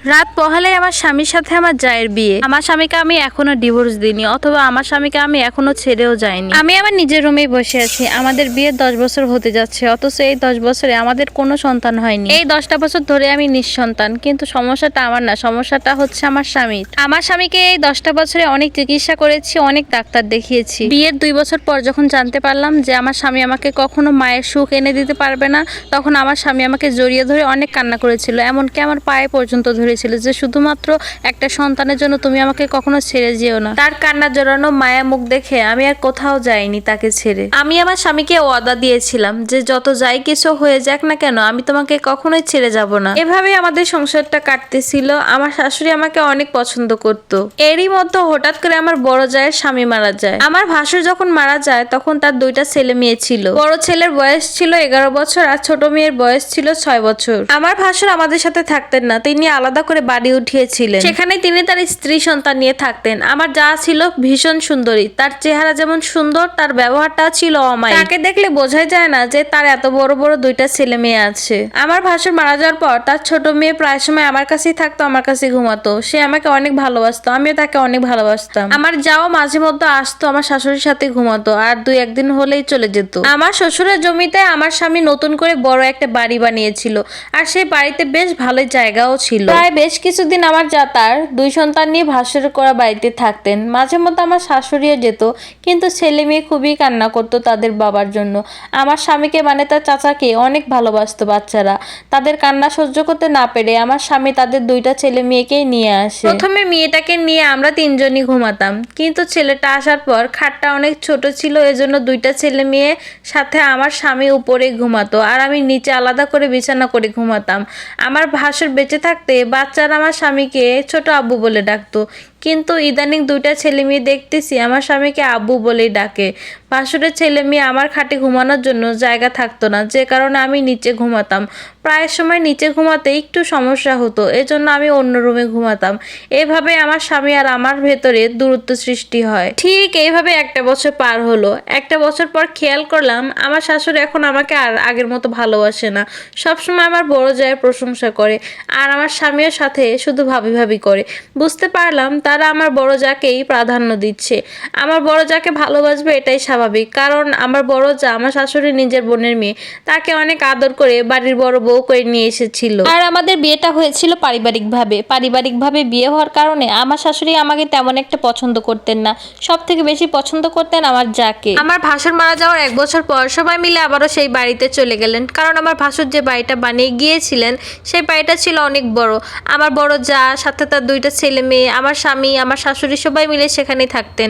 রাত পোহালেই আমার স্বামীর সাথে আমার জায়ের বিয়ে। আমার স্বামীকে আমি এখনো ডিভোর্স দিইনি, অথবা আমার স্বামীকে আমি এখনো ছেড়েও যাইনি। আমি আমার নিজের রুমেই বসে আছি। আমাদের বিয়ে 10 বছর হতে যাচ্ছে, অথচ এই 10 বছরে আমাদের কোনো সন্তান হয়নি। এই 10টা বছর ধরে আমি নিঃসন্তান। কিন্তু সমস্যাটা আমার না, সমস্যাটা হচ্ছে আমার স্বামীর। আমার স্বামীকে এই 10টা বছরে অনেক চিকিৎসা করেছি, অনেক ডাক্তার দেখিয়েছি। বিয়ের 2 বছর পর যখন জানতে পারলাম যে আমার স্বামী আমাকে কখনো মায়ের সুখ এনে দিতে পারবে না, তখন আমার স্বামী আমাকে জড়িয়ে ধরে অনেক কান্না করেছিল। এমনকি আমার পায়ে পর্যন্ত ধরেছিল যে শুধুমাত্র একটা সন্তানের জন্য তুমি আমাকে কখনো ছেড়ে যেও না। তার কান্না জড়ানো মায়া মুখ দেখে আমি আর কোথাও যাইনি তাকে ছেড়ে। আমি আমার স্বামীকে ওয়াদা দিয়েছিলাম যে যত যাই কিছু হয়ে যাক না কেন, আমি তোমাকে কখনোই ছেড়ে যাব না। এভাবেই আমাদের সংসারটা কাটতেছিল। আমার শাশুড়ি আমাকে অনেক পছন্দ করতো। এরই মধ্যে হঠাৎ করে আমার বড় জায়ের স্বামী মারা যায়। আমার ভাসুর যখন মারা যায় তখন তার 2টা ছেলে মেয়ে ছিল। বড় ছেলের বয়স ছিল 11 বছর আর ছোট মেয়ের বয়স ছিল 6 বছর। আমার ভাসুর আমাদের সাথে থাকতেন না, তিনি আলাদা করে বাড়ি উঠিয়েছিলেন। সেখানে তিনি তার স্ত্রী সন্তান নিয়ে থাকতেন। আমার যা ছিল ভীষণ সুন্দরী। তার চেহারা যেমন সুন্দর, তার ব্যবহারটা ছিল অমায়িক। তাকে দেখলে বোঝাই যায় না যে তার এত বড় বড় 2টা ছেলে মেয়ে আছে। আমার ভাসুর মারা যাওয়ার পর তার ছোট মেয়ে প্রায় সময় আমার কাছেই থাকতো, আমার কাছে ঘুমাতো। সে আমাকে অনেক ভালোবাসতো, আমিও তাকে অনেক ভালোবাসতাম। আমার যাও মাঝে মধ্যে আসতো, আমার শাশুড়ির সাথে ঘুমাতো, আর 2-1 দিন হলেই চলে যেত। আমার শ্বশুরের জমিতে আমার স্বামী নতুন করে বড় একটা বাড়ি বানিয়েছিল, আর সেই বাড়িতে বেশ ভালোই জায়গাও ছিল। প্রায় বেশ কিছুদিন আমার যা তার 2 সন্তান নিয়ে ভাসুর করা বাড়িতে থাকতেন। মাঝে মধ্যে আমার শাশুড়িও যেত, কিন্তু ছেলে মেয়ে খুবই কান্না করতো তাদের বাবার জন্য। আমার স্বামীকে মানে তার চাচাকে অনেক ভালোবাসতো বাচ্চারা। তাদের কান্না সহ্য করতে না পেরে আমার স্বামী তাদের 2টা ছেলে মেয়েকেই নিয়ে আসে। প্রথমে মেয়েটাকে নিয়ে আমরা 3 জনই ঘুমাতাম, কিন্তু ছেলেটা আসার পর খাটটা অনেক ছোট ছিল, এজন্য 2টা ছেলে মেয়ে সাথে আমার স্বামী উপরে ঘুমাতো, আর আমি নিচে আলাদা করে বিছানা করে ঘুমাতাম। আমার ভাসুর বেঁচে থাকতে বাচ্চারা আমার স্বামীকে ছোট আব্বু বলে ডাকতো, কিন্তু ইদানিং 2টা ছেলে মেয়ে দেখতেছি আমার স্বামীকে আব্বু বলেই ডাকে। ভাসুরের ছেলে মেয়ে আমার খাটে ঘুমানোর জন্য জায়গা থাকতো না, যে কারণে আমি নিচে ঘুমাতাম। প্রায় সময় নিচে ঘুমাতে একটু সমস্যা হতো, এজন্য আমি অন্য রুমে ঘুমাতাম। এভাবে আমার স্বামী আর আমার ভেতরে দূরত্ব সৃষ্টি হয়। ঠিক এইভাবে 1টা বছর পার হলো। 1টা বছর পর খেয়াল করলাম আমার শাশুড়ি এখন আমাকে আর আগের মতো ভালোবাসে না। সবসময় আমার বড় জায়ের প্রশংসা করে, আর আমার স্বামীর সাথে শুধু ভাবি ভাবি করে। বুঝতে পারলাম তারা আমার বড় জাকেই প্রাধান্য দিচ্ছে। আমার বড় জাকে ভালোবাসবে এটাই স্বাভাবিক, কারণ আমার বড় জা আমার শাশুড়ি নিজের বোনের মেয়ে, তাকে অনেক আদর করে বাড়ির বড় বউ করে নিয়ে এসেছিল। আর আমাদের বিয়েটা হয়েছিল পারিবারিকভাবে বিয়ে হওয়ার কারণে আমার শাশুড়ি আমাকে তেমন একটা পছন্দ করতেন না। সব থেকে বেশি পছন্দ করতেন আমার জাকে। আমার ভাসুর মারা যাওয়ার 1 বছর পর সবাই মিলে আবারও সেই বাড়িতে চলে গেলেন, কারণ আমার ভাসুর যে বাড়িটা বানিয়ে গিয়েছিলেন সেই বাড়িটা ছিল অনেক বড়। আমার বড় জা সাথে তার 2টা ছেলে মেয়ে, আমার স্বামী, আমার শাশুড়ি সবাই মিলে সেখানেই থাকতেন।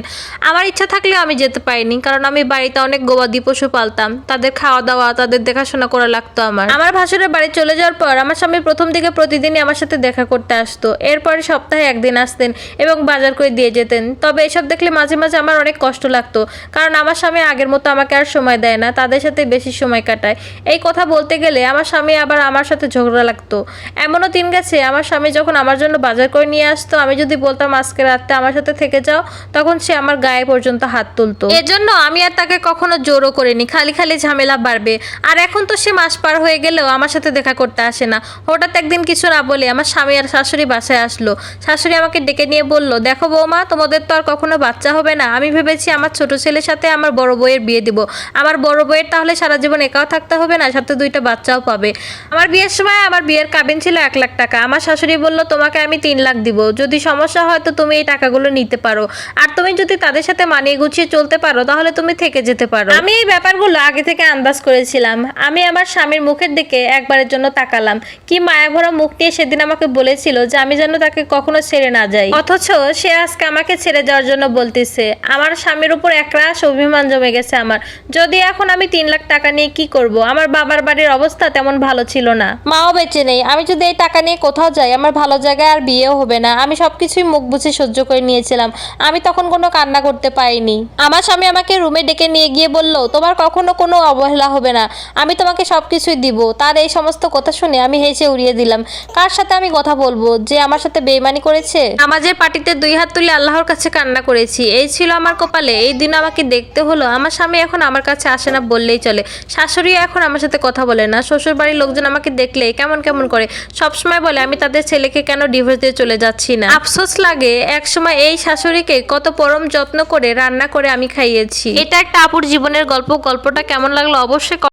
আমার ইচ্ছা থাকলেও আমি যেতে পারিনি, কারণ আমি বাড়িতে অনেক গবাদি পশু পালতাম। তাদের খাওয়া দাওয়া, তাদের দেখাশোনা করা লাগতো আমার ভাসুরের বাড়ি চলে যাওয়ার পর আমার স্বামী প্রথম দিকে প্রতিদিনই আমার সাথে দেখা করতে আসতো। এরপরে সপ্তাহে 1 দিন আসতেন এবং বাজার করে দিয়ে যেতেন। তবে এসব দেখলে মাঝে মাঝে আমার অনেক কষ্ট লাগতো, কারণ আমার স্বামী আগের মতো আমাকে আর সময় দেয় না, তাদের সাথে বেশি সময় কাটায়। এই কথা বলতে গেলে আমার স্বামী আবার আমার সাথে ঝগড়া লাগতো। এমনও দিন গেছে আমার স্বামী যখন আমার জন্য বাজার করে নিয়ে আসতো, আমি যদি বলতাম আজকে রাতটা আমার সাথে থেকে যাও, তখন সে আমার গায়ে পর্যন্ত হাত তুলতো। এজন্য আমি আর তাকে কখনো জোরও করিনি, খালি খালি ঝামেলা বাড়বে। আর এখন তো সে মাস পার হয়ে গেলেও আমার সাথে দেখা করতে আসে না। হঠাৎ একদিন কিছু না বলে আমার স্বামী আর শাশুড়ি বাসায় আসলো। শাশুড়ি আমাকে ডেকে নিয়ে বলল, দেখো বৌমা, তোমাদের তো আর কখনো বাচ্চা হবে না। আমি ভেবেছি আমার ছোট ছেলের সাথে আমার বড় বউয়ের বিয়ে দিব। আমার বড় বউয়ের তাহলে সারা জীবন একাও থাকতে হবে না, সাথে 2টা বাচ্চাও পাবে। আমার বিয়ের সময় আমার বিয়ের কাবিন ছিল 1 লাখ টাকা। আমার শাশুড়ি বলল, তোমাকে আমি 3 লাখ দিব, যদি সমস্যা হয় তো তুমি এই টাকাগুলো নিতে পারো, আর তুমি যদি তাদের সাথে মানিয়ে গুছিয়ে চলতে পারো তাহলে তুমি থেকে যেতে পারো। আমি এই ব্যাপারগুলো আগে থেকে আন্দাজ করেছিলাম। আমি আমার স্বামীর মুখের দিকে একবারের জন্য তাকালাম। কি মায়াভরা মুখ নিয়ে সেদিন আমাকে বলেছিল যে আমি যেন তাকে কখনো ছেড়ে না যাই, অথচ সে আজকে আমাকে ছেড়ে যাওয়ার জন্য বলতেছে। আমার স্বামীর উপর একরাশ অভিমান জমে গেছে আমার। যদি এখন আমি 3 লাখ টাকা নিয়ে কি করব? আমার বাবার বাড়ির অবস্থা তেমন ভালো ছিল না, মাও বেঁচে নেই। আমি যদি এই টাকা নিয়ে কোথাও যাই আমার ভালো জায়গায় আর বিয়েও হবে না। আমি সবকিছুই মুখ বুঝে বুঝে সহ্য করে নিয়েছিলাম। আমি তখন কোনো কান্না করতে পারিনি। আমার স্বামী আমাকে রুমে ডেকে নিয়ে গিয়ে বলল, তোমার কখনো কোনো অবহেলা হবে না, আমি তোমাকে সব কিছুই দিব। তার এই সমস্ত কথা শুনে আমি হেসে উড়িয়ে দিলাম। কার সাথে আমি কথা বলবো যে আমার সাথে বেইমানি করেছে? নামাজের পাটিতে 2 হাত তুলে আল্লাহর কাছে কান্না করেছি। এই ছিল আমার কপালে, এই দিন আমাকে দেখতে হলো। আমার স্বামী এখন আমার কাছে আসে না বললেই চলে। শাশুড়িও এখন আমার সাথে কথা বলে না। শ্বশুর বাড়ির লোকজন আমাকে দেখলে কেমন কেমন করে, সবসময় বলে আমি তাদের ছেলেকে কেন ডিভোর্স দিয়ে চলে যাচ্ছি না। আফসোস লাগে একসময় এই শাশুড়িকে কত পরম যত্ন করে রান্না করে আমি খাইয়েছি। এটা একটা আপুর জীবনের গল্প। গল্পটা কেমন লাগলো অবশ্যই